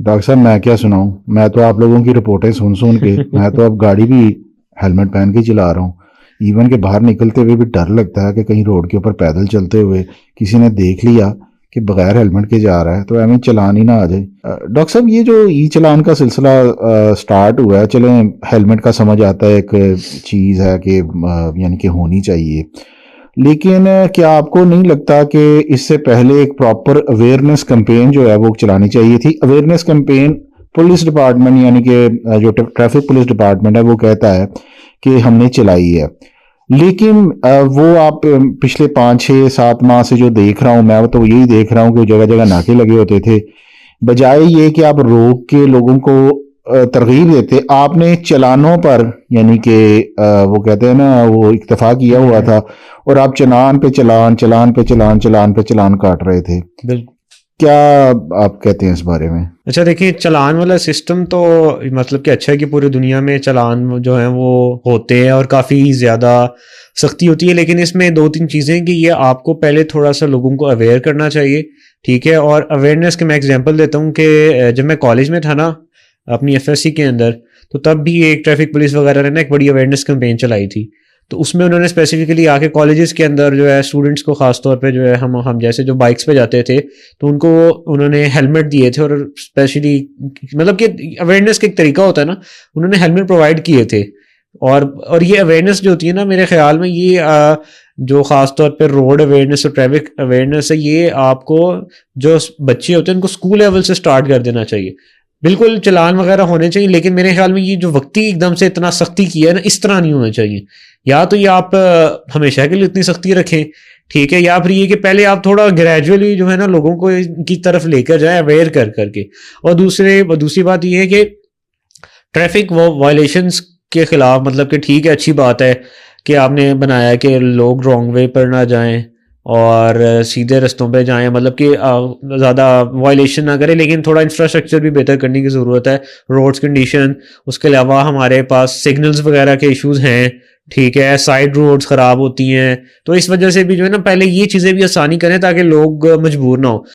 Doctor صاحب میں کیا سناؤں، میں تو آپ لوگوں کی رپورٹیں سن کے میں تو اب گاڑی بھی ہیلمٹ پہن کے چلا رہا ہوں. ایون کہ باہر نکلتے ہوئے بھی ڈر لگتا ہے کہ کہیں روڈ کے اوپر پیدل چلتے ہوئے کسی نے دیکھ لیا کہ بغیر ہیلمٹ کے جا رہا ہے تو ایویں چلان ہی نہ آ جائے. ڈاکٹر صاحب یہ جو ای چلان کا سلسلہ سٹارٹ ہوا ہے، چلیں ہیلمٹ کا سمجھ آتا ہے، ایک چیز ہے کہ یعنی کہ ہونی چاہیے، لیکن کیا آپ کو نہیں لگتا کہ اس سے پہلے ایک پراپر اویئرنیس کمپین جو ہے وہ چلانی چاہیے تھی؟ اویئرنیس کمپین پولیس ڈپارٹمنٹ یعنی کہ جو ٹریفک پولیس ڈپارٹمنٹ ہے وہ کہتا ہے کہ ہم نے چلائی ہے، لیکن وہ آپ پچھلے 5 6 7 ماہ سے جو دیکھ رہا ہوں میں تو یہی دیکھ رہا ہوں کہ جگہ جگہ ناکے لگے ہوتے تھے. بجائے یہ کہ آپ روک کے لوگوں کو ترغیب دیتے، آپ نے چلانوں پر یعنی کہ وہ کہتے ہیں نا وہ اکتفا کیا ہوا تھا، اور آپ چلان پہ چلان چلان پہ چلان چلان پہ چلان کاٹ رہے تھے. بالکل. کیا آپ کہتے ہیں اس بارے میں؟ اچھا دیکھیں، چلان والا سسٹم تو مطلب کہ اچھا ہے کہ پوری دنیا میں چلان جو ہیں وہ ہوتے ہیں اور کافی زیادہ سختی ہوتی ہے، لیکن اس میں 2 3 چیزیں کہ یہ آپ کو پہلے تھوڑا سا لوگوں کو اویئر کرنا چاہیے، ٹھیک ہے. اور اویئرنیس کے میں ایگزامپل دیتا ہوں کہ جب میں کالج میں تھا نا اپنی ایف ایس سی کے اندر، تو تب بھی ایک ٹریفک پولیس وغیرہ نے نا ایک بڑی اویئرنیس کمپین چلائی تھی. تو اس میں انہوں نے اسپیسیفکلی آ کے کالجز کے اندر جو ہے اسٹوڈنٹس کو خاص طور پہ جو ہے ہم جیسے جو بائکس پہ جاتے تھے تو ان کو انہوں نے ہیلمٹ دیے تھے، اور اسپیشلی مطلب کہ اویئرنیس کا ایک طریقہ ہوتا ہے نا، انہوں نے ہیلمٹ پرووائڈ کیے تھے. اور یہ اویئرنیس جو ہوتی ہے نا، میرے خیال میں یہ جو خاص طور پہ روڈ اویئرنیس اور ٹریفک اویئرنیس ہے، یہ آپ کو جو بچے ہوتے ہیں ان کو اسکول لیول سے اسٹارٹ کر دینا چاہیے. بالکل چلان وغیرہ ہونے چاہیے، لیکن میرے خیال میں یہ جو وقتی ایک دم سے اتنا سختی کیا ہے نا، اس طرح نہیں ہونا چاہیے. یا تو یہ آپ ہمیشہ کے لیے اتنی سختی رکھیں، ٹھیک ہے، یا پھر یہ کہ پہلے آپ تھوڑا گریجولی جو ہے نا لوگوں کو کی طرف لے کر جائیں اویئر کر کے. اور دوسری بات یہ ہے کہ ٹریفک وائلیشنس کے خلاف مطلب کہ ٹھیک ہے، اچھی بات ہے کہ آپ نے بنایا کہ لوگ رانگ وے پر نہ جائیں اور سیدھے رستوں پہ جائیں، مطلب کہ زیادہ وائلیشن نہ کریں، لیکن تھوڑا انفراسٹرکچر بھی بہتر کرنے کی ضرورت ہے، روڈز کنڈیشن. اس کے علاوہ ہمارے پاس سگنلز وغیرہ کے ایشوز ہیں، ٹھیک ہے، سائڈ روڈز خراب ہوتی ہیں، تو اس وجہ سے بھی جو ہے نا پہلے یہ چیزیں بھی آسانی کریں تاکہ لوگ مجبور نہ ہو.